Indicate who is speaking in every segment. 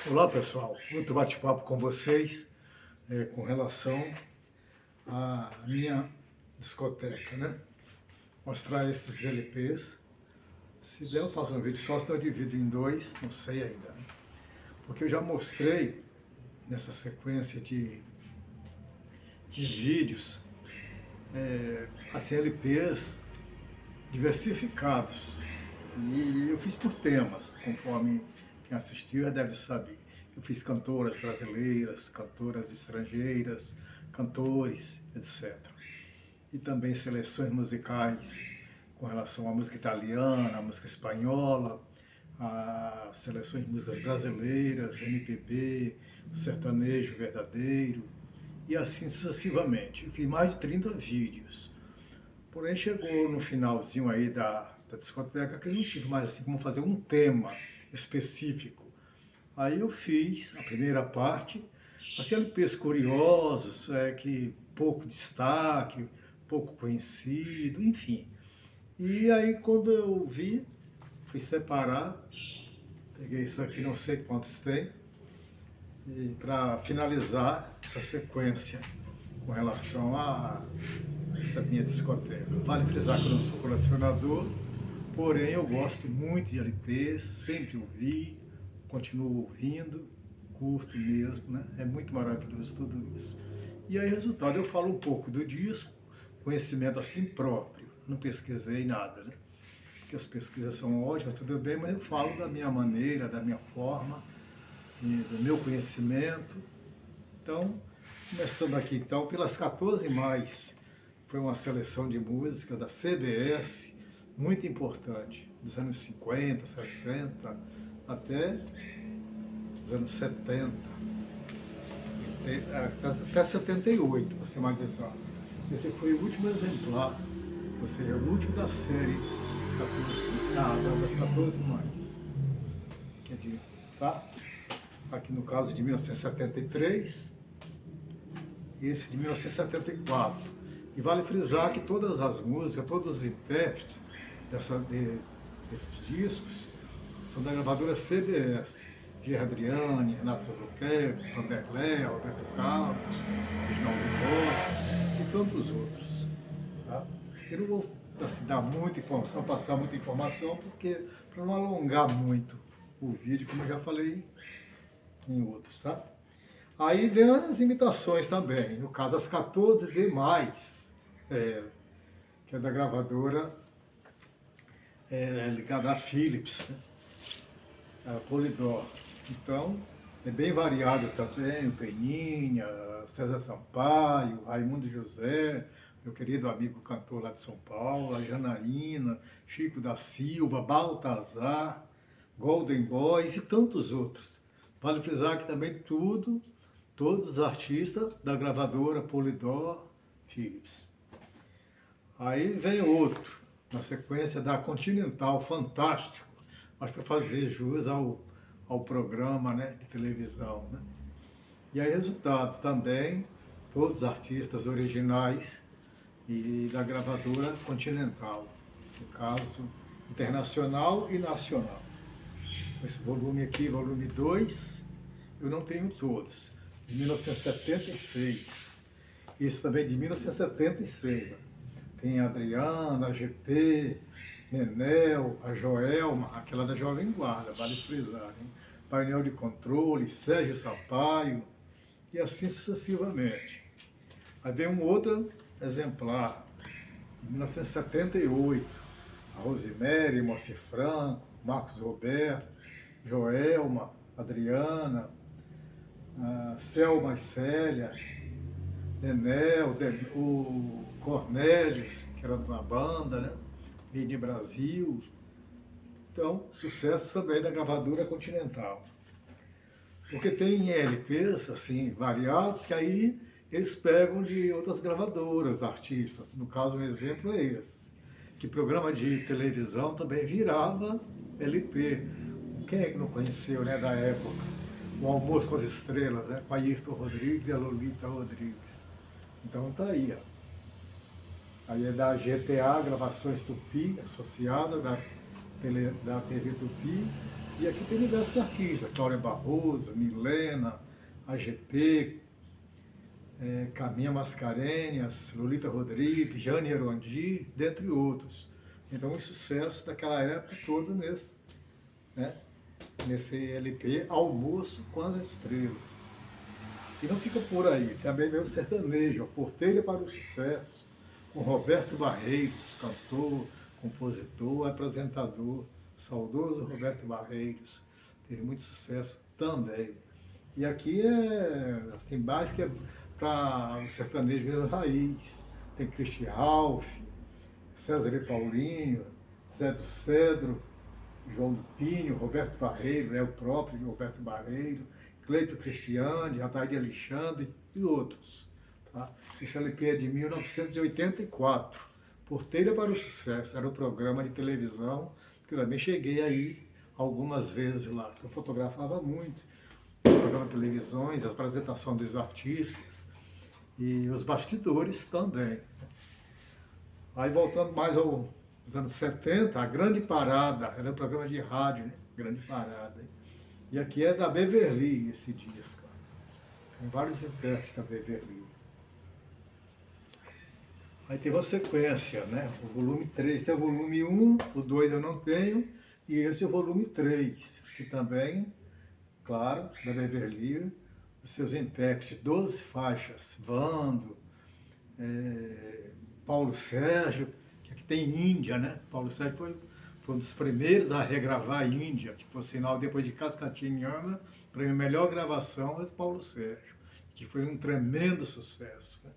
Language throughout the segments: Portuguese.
Speaker 1: Olá pessoal, outro bate-papo com vocês com relação à minha discoteca, né? Mostrar esses LPs. Se der eu faço um vídeo só, se eu divido em dois, não sei ainda, né? Porque eu já mostrei nessa sequência de vídeos assim, LPs diversificados. E eu fiz por temas, conforme quem assistiu já deve saber. Eu fiz cantoras brasileiras, cantoras estrangeiras, cantores, etc. E também seleções musicais com relação à música italiana, à música espanhola, a seleções de músicas brasileiras, MPB, o sertanejo verdadeiro, e assim sucessivamente. Eu fiz mais de 30 vídeos. Porém, chegou no finalzinho aí da discoteca que eu não tive mais assim como fazer um tema específico. Aí eu fiz a primeira parte, assim, LPs curiosos, que pouco destaque, pouco conhecido, enfim. E aí quando eu vi, fui separar, peguei isso aqui, não sei quantos tem, e para finalizar essa sequência com relação a essa minha discoteca. Vale frisar que eu não sou colecionador, porém eu gosto muito de LPs, sempre ouvi, continuo ouvindo, curto mesmo, né? É muito maravilhoso tudo isso. E aí, resultado, eu falo um pouco do disco, conhecimento assim próprio, não pesquisei nada, né? Porque as pesquisas são ótimas, tudo bem, mas eu falo da minha maneira, da minha forma, do meu conhecimento. Então, começando aqui então, pelas 14 mais, foi uma seleção de música da CBS, muito importante, dos anos 50, 60, até os anos 70, até 78, para ser mais exato. Esse foi o último exemplar, ou seja, o último da série das 14 mais. Quer dizer, tá? Aqui no caso de 1973, e esse de 1974. E vale frisar que todas as músicas, todos os intérpretes desses discos são da gravadora CBS. Gerard Adriane, Renato Sobrevento, Vanderlei, Roberto Carlos, Reginaldo Rossi e tantos outros. Tá? Eu não vou assim, dar muita informação, passar muita informação, porque para não alongar muito o vídeo, como eu já falei em outros, tá? Aí vem as imitações também, no caso as 14 demais, que é da gravadora ligada à Philips, né? A Polydor. Então, é bem variado também, o Peninha, César Sampaio, Raimundo José, meu querido amigo cantor lá de São Paulo, a Janaína, Chico da Silva, Baltazar, Golden Boys e tantos outros. Vale frisar que também todos os artistas da gravadora Polydor Philips. Aí vem outro, na sequência da Continental, fantástico, mas para fazer jus ao programa, né, de televisão, né? E aí, resultado também, todos os artistas originais e da gravadora Continental, no caso, internacional e nacional. Esse volume aqui, volume 2, eu não tenho todos, de 1976. Esse também de 1976. Né? Tem a Adriana, a GP, Nenel, a Joelma, aquela da Jovem Guarda, vale frisar, hein? Painel de controle, Sérgio Sampaio, e assim sucessivamente. Aí vem um outro exemplar, de 1978, a Rosemary, Moacir Franco, Marcos Roberto, Joelma, Adriana, Selma e Célia, Nenel, o Cornélios, que era de uma banda, né? Made Brasil. Então, sucesso também da gravadora Continental. Porque tem LPs, assim, variados, que aí eles pegam de outras gravadoras, artistas. No caso, um exemplo é esse. Que programa de televisão também virava LP. Quem é que não conheceu, né, da época? O Almoço com as Estrelas, né, com a Ayrton Rodrigues e a Lolita Rodrigues. Então tá aí, ó. Aí é da GTA, Gravações Tupi, associada da TV Tupi, E aqui tem diversos artistas, Cláudia Barroso, Milena, AGP, Caminha Mascarenhas, Lolita Rodrigues, Jane Erondi, dentre outros. Então, os sucessos daquela época todo né, nesse LP Almoço com as Estrelas. E não fica por aí, também veio o sertanejo, a Porteira para o Sucesso, com Roberto Barreiros, cantor, compositor, apresentador, saudoso Roberto Barreiros, teve muito sucesso também. E aqui assim, mais que para o sertanejo mesmo raiz. Tem Cristi Ralph, César e Paulinho, Zé do Cedro, João do Pinho, Roberto Barreiro, o próprio Roberto Barreiro, Cleito Cristiane, Ataíde Alexandre e outros. Tá? Esse LP é de 1984, Porteira para o Sucesso, era um programa de televisão que eu também cheguei aí algumas vezes lá. Eu fotografava muito os programas de televisões, a apresentação dos artistas e os bastidores também. Aí voltando mais aos anos 70, a Grande Parada, era um programa de rádio, né? Grande Parada. E aqui é da Beverly esse disco. Tem vários intérpretes da Beverly. Aí tem uma sequência, né? O volume 3, esse é o volume 1, o 2 eu não tenho, e esse é o volume 3, que também, claro, da Beverly, os seus intérpretes, 12 faixas, Vando, Paulo Sérgio, que aqui tem Índia, né? Paulo Sérgio foi um dos primeiros a regravar a Índia, que por sinal, depois de Cascatinhana, para mim, a melhor gravação é do Paulo Sérgio, que foi um tremendo sucesso, né?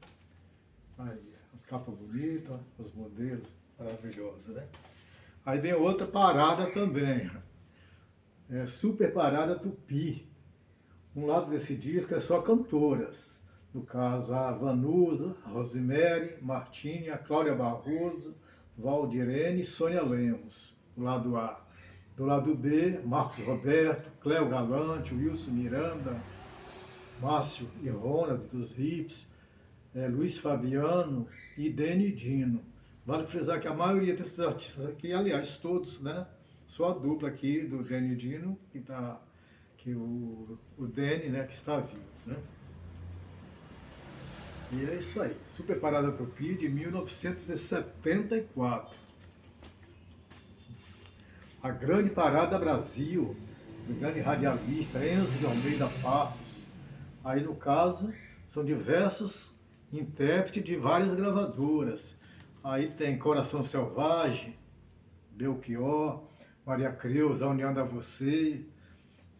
Speaker 1: Aí, as capas bonitas, os modelos maravilhosos, né? Aí vem outra parada também, Super Parada Tupi. Um lado desse disco é só cantoras, no caso a Vanusa, a Rosemary, Martini, a Cláudia Barroso, Valdirene e Sônia Lemos, do lado A. Do lado B, Marcos Roberto, Cléo Galante, Wilson Miranda, Márcio e Ronald dos Rips, Luiz Fabiano e Deni Dino. Vale frisar que a maioria desses artistas aqui, aliás, todos, né? Só a dupla aqui do Deni Dino, que o Deni, né, que está vivo, né? E é isso aí. Super Parada Tupi de 1974. A Grande Parada Brasil, do grande radialista Enzo de Almeida Passos. Aí, no caso, são diversos intérpretes de várias gravadoras. Aí tem Coração Selvagem, Belchior, Maria Creuza, A União da Você.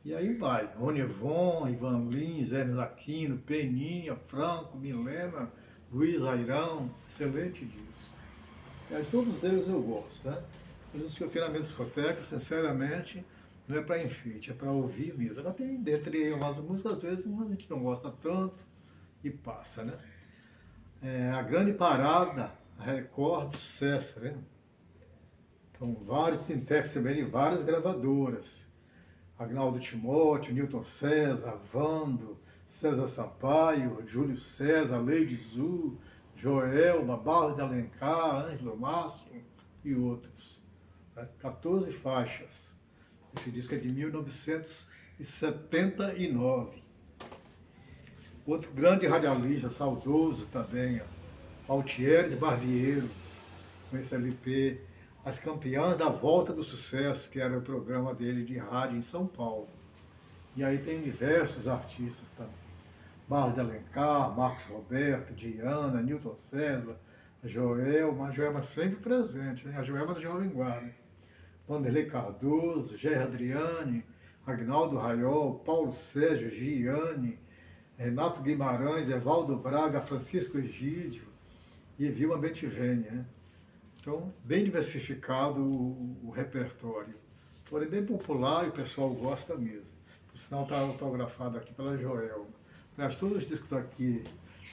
Speaker 1: E aí vai, Rony Von, Ivan Lins, Hermes Aquino, Peninha, Franco, Milena, Luiz Airão, excelente disco. Mas todos eles eu gosto, né? Os que eu tenho na minha discoteca, sinceramente, não é para enfeite, é para ouvir mesmo. Agora tem, dentre umas músicas, às vezes, a gente não gosta tanto e passa, né? A Grande Parada, a Record, sucesso, tá vendo? Então, vários intérpretes também de várias gravadoras. Agnaldo Timóteo, Newton César, Vando, César Sampaio, Júlio César, Lady Zu, Joelma, Barros de Alencar, Ângelo Máximo e outros. 14 faixas. Esse disco é de 1979. Outro grande radialista, saudoso também, Altieres Barbiero, com esse LP, As Campeãs da Volta do Sucesso, que era o programa dele de rádio em São Paulo. E aí tem diversos artistas também. Barros de Alencar, Marcos Roberto, Diana, Newton César, a Joelma sempre presente, né? A Joelma da Jovem Guarda. Vanderlei Cardoso, Jair Adriane, Agnaldo Raiol, Paulo Sérgio, Giane, Renato Guimarães, Evaldo Braga, Francisco Egídio e Vilma Bentivene, né? Então, bem diversificado o repertório. Porém, bem popular e o pessoal gosta mesmo. Por sinal, está autografado aqui pela Joelma. Aliás, todos os discos aqui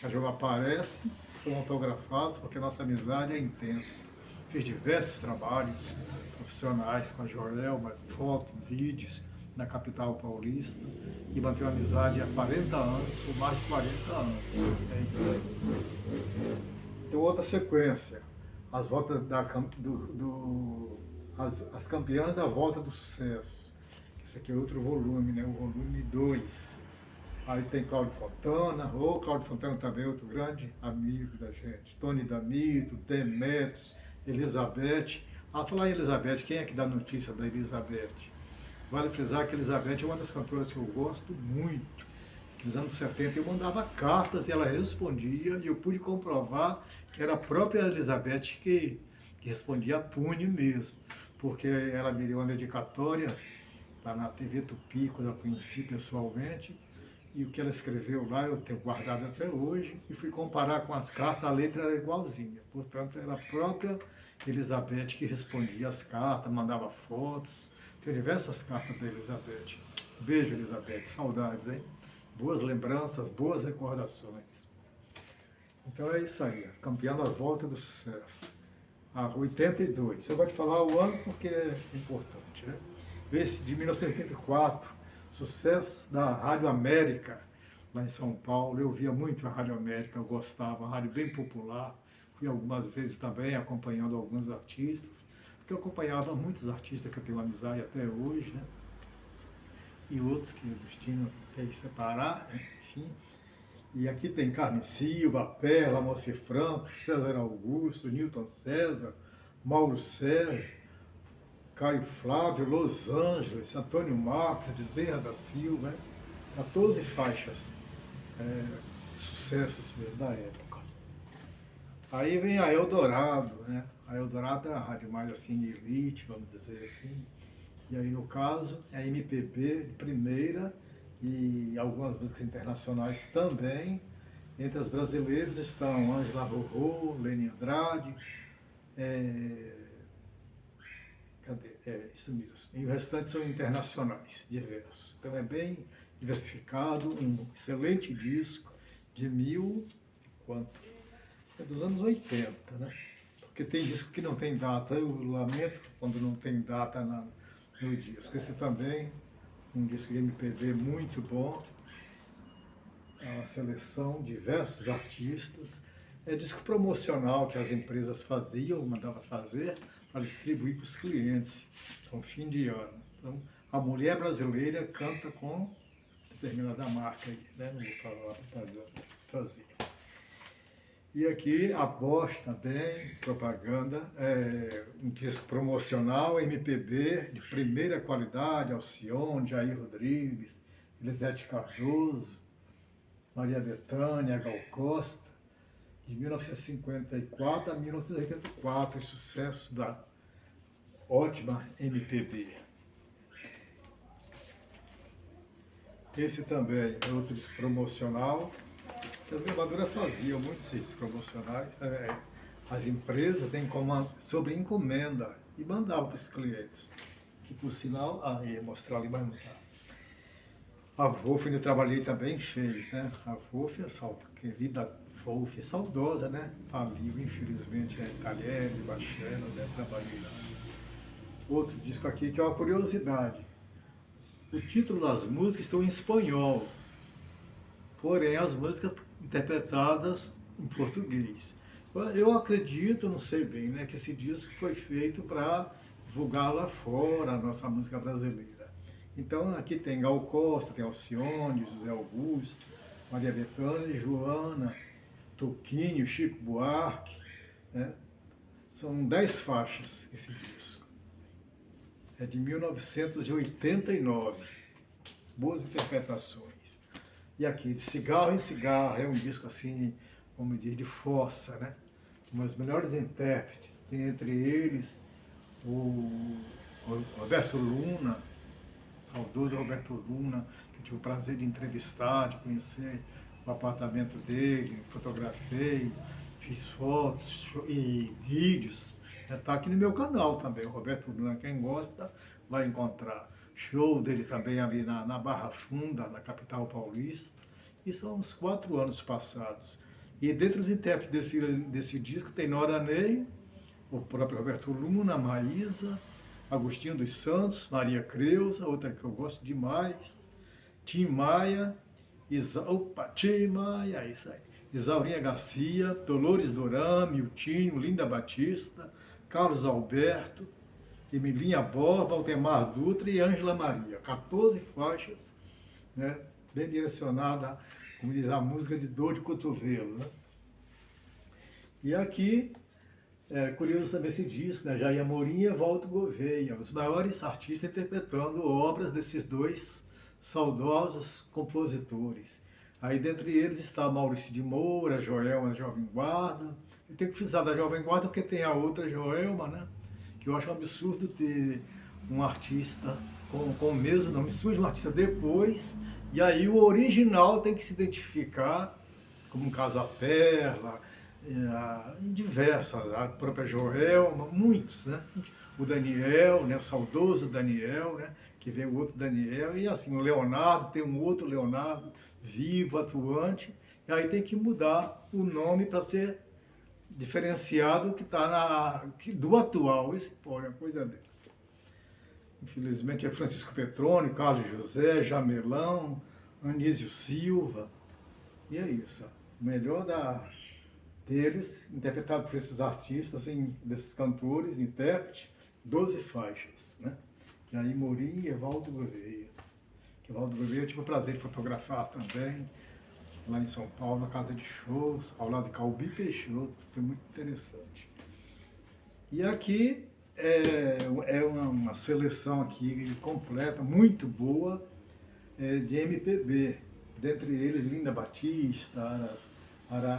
Speaker 1: que a Joelma aparece estão autografados porque a nossa amizade é intensa. Fiz diversos trabalhos profissionais com a Joelma, fotos, vídeos na capital paulista e mantenho amizade há 40 anos, ou mais de 40 anos. É isso aí. Então, outra sequência. As voltas as campeãs da volta do sucesso, que Esse aqui é outro volume, né? O volume 2. Aí tem Cláudio Fontana, Cláudio Fontana também é outro grande amigo da gente. Tony D'Amido, Demetrios, Elizabeth. Falar em Elizabeth, quem é que dá notícia da Elizabeth? Vale frisar que Elizabeth é uma das cantoras que eu gosto muito. Que nos anos 70 eu mandava cartas e ela respondia, e eu pude comprovar que era a própria Elizabeth que respondia a punho mesmo. Porque ela me deu uma dedicatória lá na TV Tupi, quando eu a conheci pessoalmente. E o que ela escreveu lá eu tenho guardado até hoje, e fui comparar com as cartas, a letra era igualzinha. Portanto, era a própria Elizabeth que respondia as cartas, mandava fotos. Tem diversas cartas da Elizabeth. Beijo, Elizabeth. Saudades, hein? Boas lembranças, boas recordações. Então é isso aí, campeã da Volta do Sucesso. 82. Eu vou te falar o ano porque é importante, né? Esse de 1984, sucesso da Rádio América, lá em São Paulo. Eu via muito a Rádio América, eu gostava, uma rádio bem popular. Fui algumas vezes também acompanhando alguns artistas, porque eu acompanhava muitos artistas que eu tenho amizade até hoje, né? E outros que o destino fez separar, né? Enfim. E aqui tem Carmen Silva, Perla, Moacir Franco, César Augusto, Newton César, Mauro Sérgio, Caio Flávio, Los Angeles, Antônio Marcos, Bezerra da Silva, né? 14 faixas, sucessos mesmo da época. Aí vem a Eldorado, né? A Eldorado é a rádio mais assim, elite, vamos dizer assim. E aí, no caso, é MPB de primeira e algumas músicas internacionais também. Entre as brasileiras estão Ângela Rorô, Leni Andrade, isso mesmo. E o restante são internacionais, diversos. Então é bem diversificado, um excelente disco de quanto? É dos anos 80, né? Porque tem disco que não tem data. Eu lamento quando não tem data no disco. Esse também, um disco de MPB muito bom. É uma seleção de diversos artistas. É disco promocional que as empresas faziam, mandavam fazer, para distribuir para os clientes. Então, fim de ano. Então, a mulher brasileira canta com determinada marca aí, né? Não vou falar a propaganda que fazia. E aqui a Bosch também, propaganda, um disco promocional, MPB de primeira qualidade, Alcione, Jair Rodrigues, Elisete Cardoso, Maria Bethânia, Gal Costa, de 1954 a 1984, sucesso da ótima MPB. Esse também é outro disco promocional. As gravadoras faziam muitos discos promocionais, as empresas têm sobre encomenda e mandavam para os clientes. Que por sinal, ia mostrar ali, mas não tá. A Wolf, onde eu trabalhei também, fez, né? A Wolf, querida Wolf, saudosa, né? Faliu, infelizmente, Talheres, Bachela, né? Trabalhei lá. Outro disco aqui que é uma curiosidade. O título das músicas estão em espanhol, porém as músicas interpretadas em português. Eu acredito, não sei bem, né, que esse disco foi feito para divulgar lá fora a nossa música brasileira. Então aqui tem Gal Costa, tem Alcione, José Augusto, Maria Bethânia, Joana, Toquinho, Chico Buarque, né? São 10 faixas esse disco. É de 1989. Boas interpretações. E aqui, de Cigarro em Cigarro, é um disco assim, vamos dizer, de força, né? Com os melhores intérpretes. Tem entre eles o Roberto Luna, saudoso Roberto Luna, que eu tive o prazer de entrevistar, de conhecer o apartamento dele, fotografei, fiz fotos e vídeos. Está aqui no meu canal também, o Roberto Luna, quem gosta vai encontrar. Show dele também ali na Barra Funda, na capital paulista. E são uns 4 anos passados. E dentre os intérpretes desse disco tem Nora Ney, o próprio Roberto Luna, Maísa, Agostinho dos Santos, Maria Creuza, outra que eu gosto demais, Tim Maia, Tim Maia, isso aí. Isaurinha Garcia, Dolores Duran, Miltinho, Linda Batista, Carlos Alberto, Emilinha Borba, Altemar Dutra e Ângela Maria. 14 faixas, né? Bem direcionada, como diz a música, de dor de cotovelo, né? E aqui, curioso também esse disco, né? Jair Amorim e Evaldo Gouveia, os maiores artistas interpretando obras desses dois saudosos compositores. Aí, dentre eles, está Maurício de Moura, Joelma da Jovem Guarda. Eu tenho que frisar da Jovem Guarda porque tem a outra Joelma, né? Que eu acho um absurdo ter um artista com o mesmo nome, surge um artista depois, e aí o original tem que se identificar, como no caso a Perla, em diversas, a própria Joelma, muitos, né? O Daniel, né? O saudoso Daniel, né? Que veio o outro Daniel, e assim, o Leonardo, tem um outro Leonardo, vivo, atuante, e aí tem que mudar o nome para ser diferenciado que está do atual. Esse pode, uma coisa dessa. Infelizmente é Francisco Petrone, Carlos José, Jamelão, Anísio Silva, e é isso. O melhor deles, interpretado por esses artistas, assim, desses cantores, intérpretes, 12 faixas, né? E aí Morim e Evaldo Gouveia. Evaldo Gouveia eu tive o prazer de fotografar também, lá em São Paulo, na casa de shows, ao lado de Calbi Peixoto, foi muito interessante. E aqui é uma seleção aqui completa, muito boa, de MPB, dentre eles Linda Batista,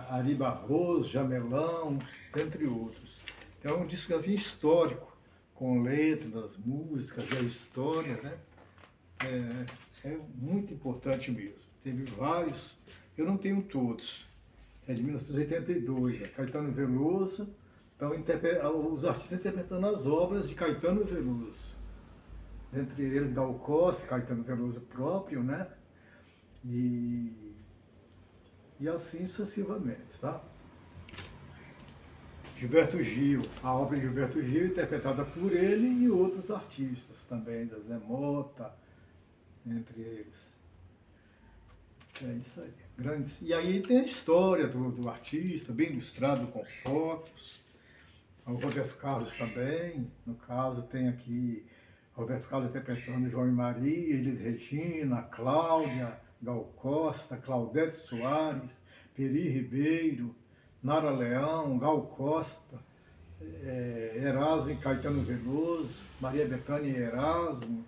Speaker 1: Ari Barroso, Jamelão, entre outros. Então é um disco assim, histórico, com letras das músicas, da história, né? É muito importante mesmo. Teve vários, eu não tenho todos, é de 1982, Caetano Veloso, então os artistas interpretando as obras de Caetano Veloso, entre eles Gal Costa, Caetano Veloso próprio, né? E assim sucessivamente, tá? Gilberto Gil, a obra de Gilberto Gil interpretada por ele e outros artistas também, Zé Mota, entre eles. É isso aí. Grandes. E aí tem a história do artista, bem ilustrado com fotos. O Roberto Carlos também, no caso, tem aqui Roberto Carlos interpretando João e Maria, Elis Regina, Cláudia, Gal Costa, Claudete Soares, Peri Ribeiro, Nara Leão, Gal Costa, Erasmo e Caetano Veloso, Maria Bethânia e Erasmo,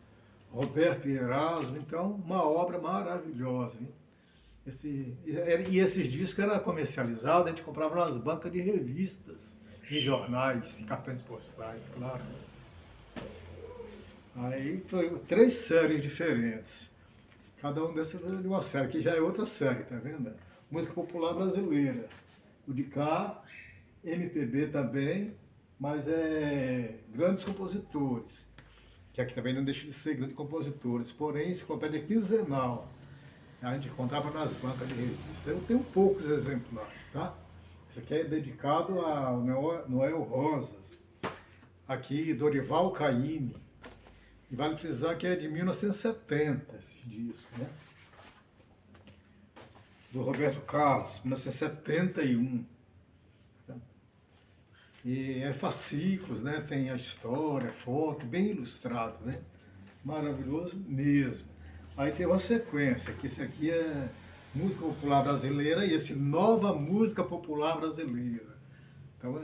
Speaker 1: Roberto e Erasmo. Então, uma obra maravilhosa, hein? E esses discos eram comercializados, a gente comprava nas bancas de revistas, em jornais, em cartões postais, claro. Aí foi 3 séries diferentes. Cada um dessas de uma série, que já é outra série, tá vendo? Música popular brasileira. O de cá, MPB também, mas grandes compositores. Que aqui também não deixa de ser grandes compositores. Porém, enciclopédia quinzenal. A gente encontrava nas bancas de revista. Eu tenho poucos exemplares, tá? Esse aqui é dedicado ao Noel Rosas. Aqui, Dorival Caymmi. E vale frisar que é de 1970 esse disco, né? Do Roberto Carlos, 1971. E é fascículos, né? Tem a história, foto, bem ilustrado, né? Maravilhoso mesmo. Aí tem uma sequência, que esse aqui é música popular brasileira e esse nova música popular brasileira. Então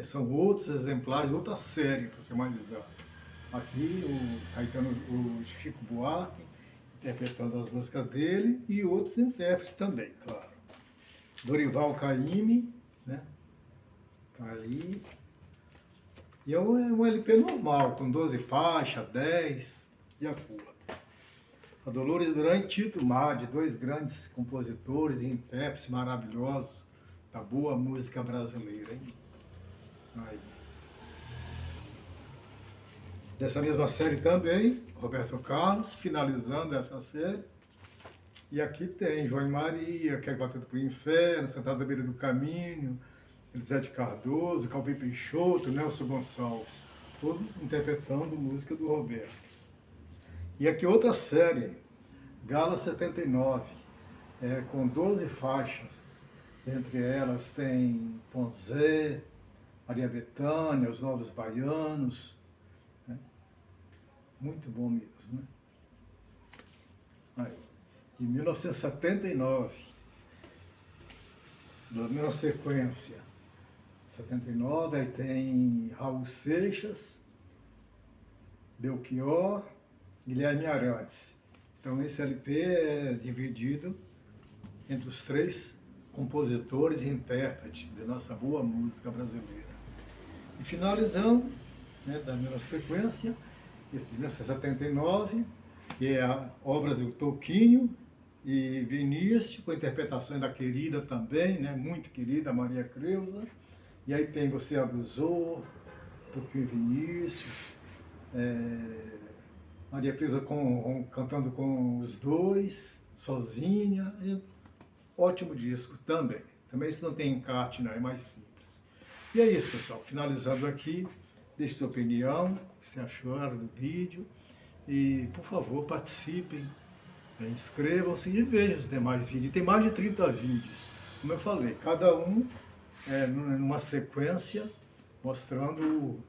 Speaker 1: são outros exemplares, outra série, para ser mais exato. Aqui o Chico Buarque interpretando as músicas dele e outros intérpretes também, claro. Dorival Caymmi, né? Tá aí. E é um LP normal, com 12 faixas, 10, de acordo. A Dolores Duran e Tito Madi, 2 grandes compositores e intérpretes maravilhosos da boa música brasileira, hein? Aí. Dessa mesma série também, Roberto Carlos, finalizando essa série. E aqui tem João e Maria, Quer Batendo pro Inferno, Sentada à Beira do Caminho, Elisete Cardoso, Calbi Peixoto, Nelson Gonçalves, todos interpretando música do Roberto. E aqui outra série, Gala 79, com 12 faixas. Entre elas tem Tom Zé, Maria Bethânia, Os Novos Baianos, né? muito bom mesmo, né? Aí, em 1979, na mesma sequência, 79, aí tem Raul Seixas, Belchior, Guilherme Arantes. Então esse LP é dividido entre os três compositores e intérpretes da nossa boa música brasileira. E finalizando, né, da mesma sequência, esse de 1979, que é a obra do Toquinho e Vinícius, com interpretações da querida também, né, muito querida, Maria Creuza. E aí tem Você Abusou, Toquinho e Vinícius, Maria Creuza cantando com os dois, sozinha. Ótimo disco também. Também esse não tem encarte, não, é mais simples. E é isso, pessoal. Finalizando aqui, deixe sua opinião, o que você achou do vídeo. E, por favor, participem, inscrevam-se e vejam os demais vídeos. Tem mais de 30 vídeos. Como eu falei, cada um numa sequência, mostrando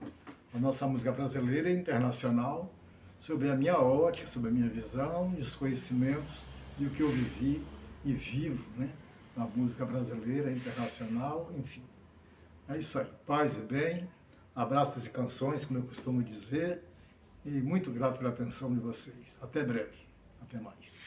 Speaker 1: a nossa música brasileira e internacional, sobre a minha ótica, sobre a minha visão e os conhecimentos e o que eu vivi e vivo, né, na música brasileira, internacional, enfim. É isso aí. Paz e bem, abraços e canções, como eu costumo dizer, e muito grato pela atenção de vocês. Até breve. Até mais.